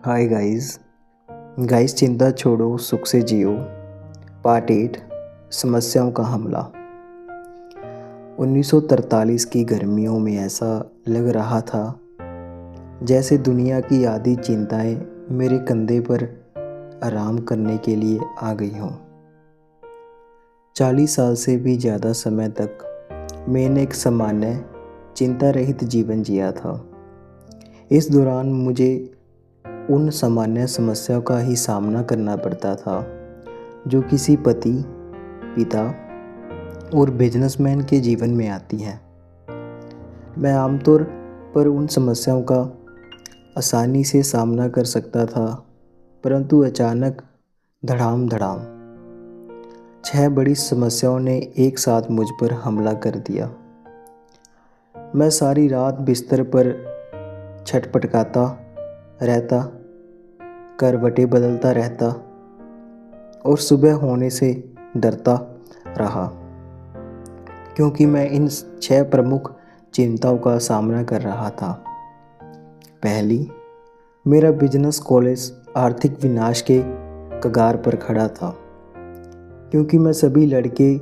Hi guys. चिंता छोड़ो सुख से जियो। पार्ट 8 समस्याओं का हमला। 1943 की गर्मियों में ऐसा लग रहा था जैसे दुनिया की आधी चिंताएं मेरे कंधे पर आराम करने के लिए आ गई हों। 40 साल से भी ज़्यादा समय तक मैंने एक सामान्य चिंता रहित जीवन जिया था। इस दौरान मुझे उन सामान्य समस्याओं का ही सामना करना पड़ता था जो किसी पति, पिता और बिजनेसमैन के जीवन में आती हैं। मैं आमतौर पर उन समस्याओं का आसानी से सामना कर सकता था, परंतु अचानक धड़ाम 6 बड़ी समस्याओं ने एक साथ मुझ पर हमला कर दिया। मैं सारी रात बिस्तर पर छटपटाता रहता, करवटें बदलता रहता और सुबह होने से डरता रहा, क्योंकि मैं इन 6 प्रमुख चिंताओं का सामना कर रहा था। पहली, मेरा बिजनेस कॉलेज आर्थिक विनाश के कगार पर खड़ा था, क्योंकि मैं सभी लड़के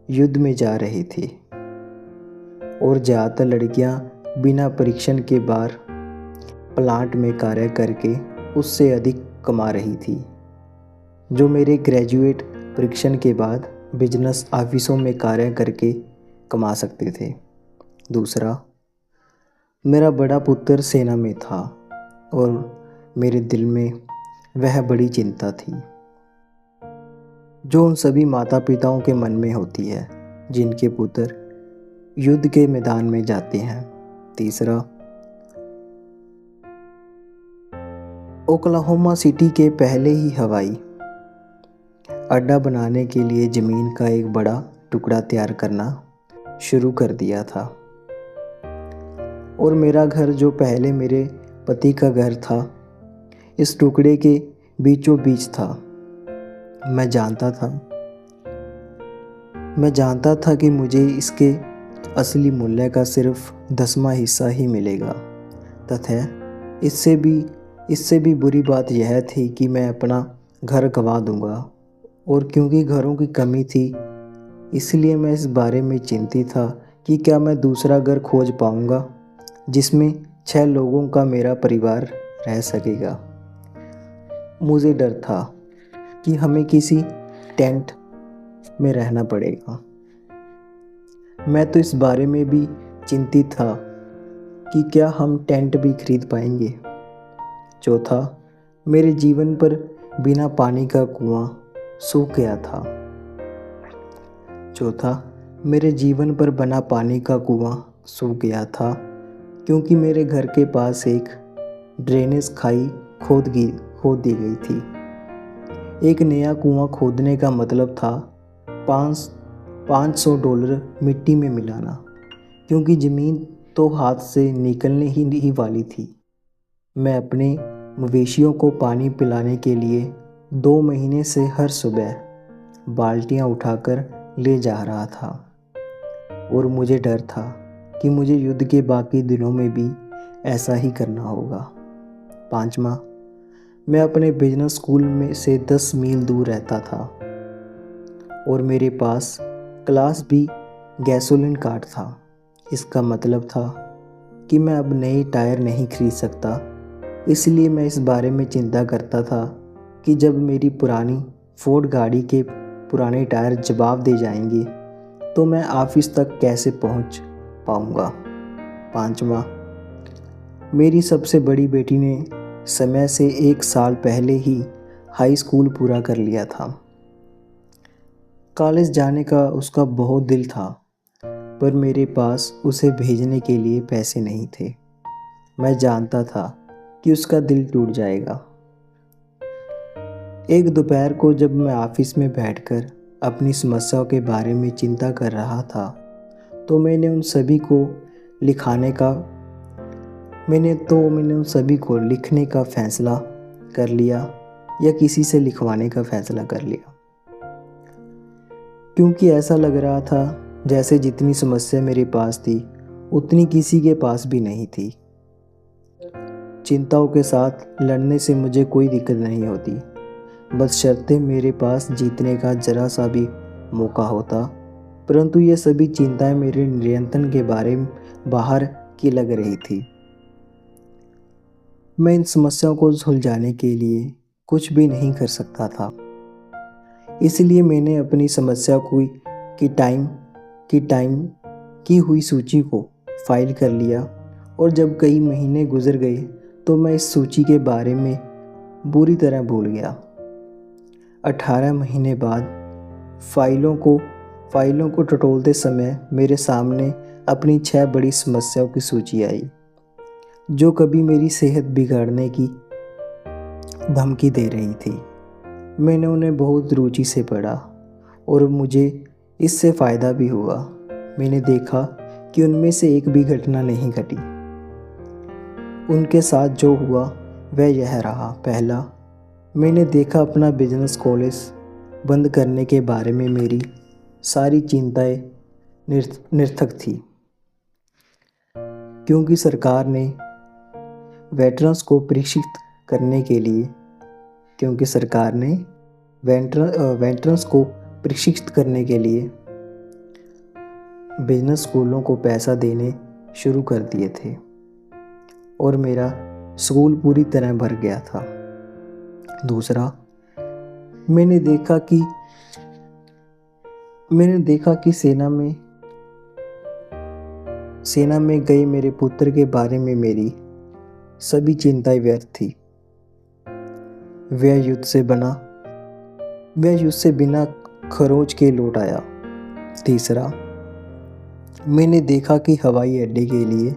युद्ध में जा रहे थे और ज़्यादातर लड़कियां बिना परीक्षण के बाहर प्लांट में कार्य करके उससे अधिक कमा रही थी, जो मेरे ग्रेजुएट परीक्षण के बाद बिजनेस ऑफिसों में कार्य करके कमा सकते थे। दूसरा, मेरा बड़ा पुत्र सेना में था और मेरे दिल में वह बड़ी चिंता थी जो उन सभी माता पिताओं के मन में होती है जिनके पुत्र युद्ध के मैदान में जाते हैं। तीसरा, ओक्लाहोमा सिटी के पहले ही हवाई अड्डा बनाने के लिए ज़मीन का एक बड़ा टुकड़ा तैयार करना शुरू कर दिया था और मेरा घर, जो पहले मेरे पति का घर था, इस टुकड़े के बीचों बीच था। मैं जानता था कि मुझे इसके असली मूल्य का सिर्फ 10वां हिस्सा ही मिलेगा। तथा इससे भी बुरी बात यह थी कि मैं अपना घर गंवा दूंगा, और क्योंकि घरों की कमी थी इसलिए मैं इस बारे में चिंतित था कि क्या मैं दूसरा घर खोज पाऊंगा जिसमें 6 लोगों का मेरा परिवार रह सकेगा। मुझे डर था कि हमें किसी टेंट में रहना पड़ेगा। मैं तो इस बारे में भी चिंतित था कि क्या हम टेंट भी खरीद पाएंगे। चौथा, मेरे जीवन पर बिना पानी का कुआं सूख गया था। मेरे जीवन पर बना पानी का कुआं सूख गया था क्योंकि मेरे घर के पास एक ड्रेनेज खाई खोद दी गई थी। एक नया कुआं खोदने का मतलब था $500 मिट्टी में मिलाना, क्योंकि ज़मीन तो हाथ से निकलने ही वाली थी। मैं अपने मवेशियों को पानी पिलाने के लिए 2 महीने से हर सुबह बाल्टियां उठाकर ले जा रहा था, और मुझे डर था कि मुझे युद्ध के बाकी दिनों में भी ऐसा ही करना होगा। 5वां, मैं अपने बिजनेस स्कूल में से 10 मील दूर रहता था और मेरे पास क्लास बी गैसोलीन कार्ड था। इसका मतलब था कि मैं अब नए टायर नहीं खरीद सकता। इसलिए मैं इस बारे में चिंता करता था कि जब मेरी पुरानी फोर्ड गाड़ी के पुराने टायर जवाब दे जाएंगे तो मैं ऑफिस तक कैसे पहुंच पाऊंगा। 5वां, मेरी सबसे बड़ी बेटी ने समय से 1 साल पहले ही हाई स्कूल पूरा कर लिया था। कॉलेज जाने का उसका बहुत दिल था, पर मेरे पास उसे भेजने के लिए पैसे नहीं थे। मैं जानता था कि उसका दिल टूट जाएगा। एक दोपहर को जब मैं ऑफिस में बैठकर अपनी समस्याओं के बारे में चिंता कर रहा था, तो मैंने उन सभी को लिखने का फैसला कर लिया, या किसी से लिखवाने का फैसला कर लिया, क्योंकि ऐसा लग रहा था जैसे जितनी समस्या मेरे पास थी उतनी किसी के पास भी नहीं थी। चिंताओं के साथ लड़ने से मुझे कोई दिक्कत नहीं होती, बशर्ते मेरे पास जीतने का जरा सा भी मौका होता। परंतु ये सभी चिंताएं मेरे नियंत्रण के बारे में बाहर की लग रही थी। मैं इन समस्याओं को सुलझाने के लिए कुछ भी नहीं कर सकता था। इसलिए मैंने अपनी समस्या की टाइम की हुई सूची को फाइल कर लिया, और जब कई महीने गुजर गए तो मैं इस सूची के बारे में बुरी तरह भूल गया। 18 महीने बाद फाइलों को टटोलते समय मेरे सामने अपनी 6 बड़ी समस्याओं की सूची आई, जो कभी मेरी सेहत बिगाड़ने की धमकी दे रही थी। मैंने उन्हें बहुत रुचि से पढ़ा और मुझे इससे फ़ायदा भी हुआ। मैंने देखा कि उनमें से एक भी घटना नहीं घटी। उनके साथ जो हुआ वह यह रहा। पहला, मैंने देखा अपना बिजनेस कॉलेज बंद करने के बारे में मेरी सारी चिंताएं निरर्थक थी, क्योंकि सरकार ने वेटरन्स को प्रशिक्षित करने के लिए बिजनेस स्कूलों को पैसा देने शुरू कर दिए थे, और मेरा स्कूल पूरी तरह भर गया था। दूसरा, मैंने देखा कि सेना में गए मेरे पुत्र के बारे में मेरी सभी चिंताएं व्यर्थ थी। वह युद्ध से बिना खरोच के लौट आया। तीसरा, मैंने देखा कि हवाई अड्डे के लिए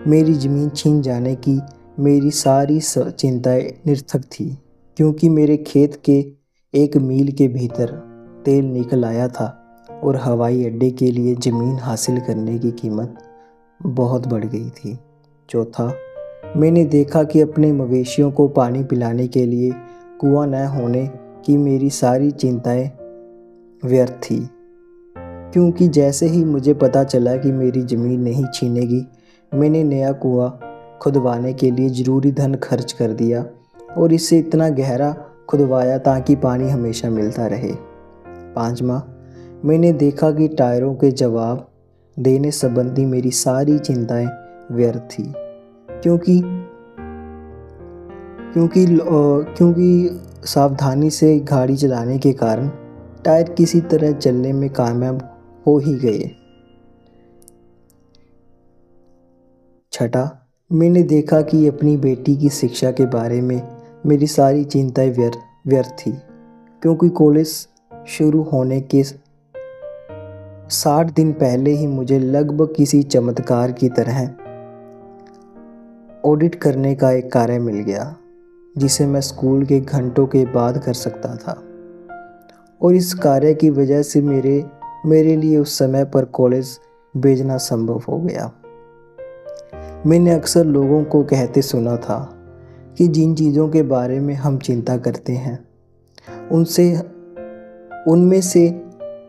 मेरी ज़मीन छीन जाने की मेरी सारी चिंताएं निरर्थक थी, क्योंकि मेरे खेत के 1 मील के भीतर तेल निकल आया था, और हवाई अड्डे के लिए ज़मीन हासिल करने की कीमत बहुत बढ़ गई थी। चौथा, मैंने देखा कि अपने मवेशियों को पानी पिलाने के लिए कुआं न होने की मेरी सारी चिंताएं व्यर्थ थी, क्योंकि जैसे ही मुझे पता चला कि मेरी ज़मीन नहीं छीनेगी, मैंने नया कुआं खुदवाने के लिए ज़रूरी धन खर्च कर दिया, और इसे इतना गहरा खुदवाया ताकि पानी हमेशा मिलता रहे। पाँचवा, मैंने देखा कि टायरों के जवाब देने संबंधी मेरी सारी चिंताएं व्यर्थ थी, क्योंकि सावधानी से गाड़ी चलाने के कारण टायर किसी तरह चलने में कामयाब हो ही गए। छठा, मैंने देखा कि अपनी बेटी की शिक्षा के बारे में मेरी सारी चिंताएं व्यर्थ थी, क्योंकि कॉलेज शुरू होने के 60 दिन पहले ही मुझे लगभग किसी चमत्कार की तरह ऑडिट करने का एक कार्य मिल गया, जिसे मैं स्कूल के घंटों के बाद कर सकता था, और इस कार्य की वजह से मेरे लिए उस समय पर कॉलेज भेजना संभव हो गया। मैंने अक्सर लोगों को कहते सुना था कि जिन चीज़ों के बारे में हम चिंता करते हैं उनमें से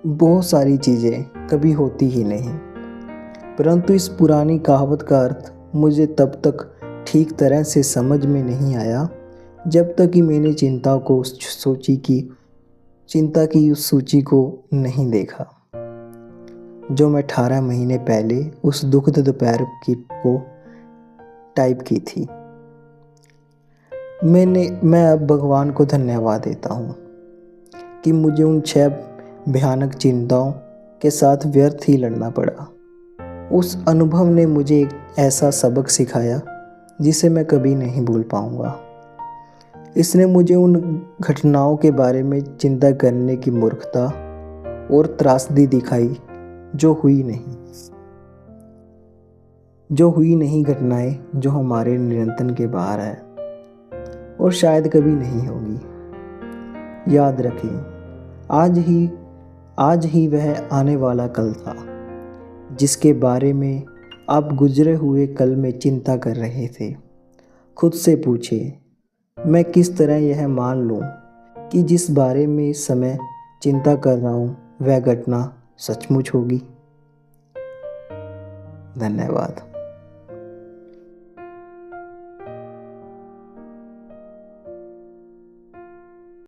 बहुत सारी चीज़ें कभी होती ही नहीं। परंतु इस पुरानी कहावत का अर्थ मुझे तब तक ठीक तरह से समझ में नहीं आया जब तक कि मैंने चिंता की उस सूची को नहीं देखा, जो मैं 18 महीने पहले उस दुखद दोपहर को टाइप की थी। मैं अब भगवान को धन्यवाद देता हूँ कि मुझे उन 6 भयानक चिंताओं के साथ व्यर्थ ही लड़ना पड़ा। उस अनुभव ने मुझे एक ऐसा सबक सिखाया जिसे मैं कभी नहीं भूल पाऊँगा। इसने मुझे उन घटनाओं के बारे में चिंता करने की मूर्खता और त्रासदी दिखाई जो हुई नहीं घटनाएं जो हमारे नियंत्रण के बाहर है और शायद कभी नहीं होगी। याद रखें, आज ही वह आने वाला कल था जिसके बारे में आप गुजरे हुए कल में चिंता कर रहे थे। खुद से पूछिए, मैं किस तरह यह मान लूं कि जिस बारे में इस समय चिंता कर रहा हूं वह घटना सचमुच होगी। धन्यवाद।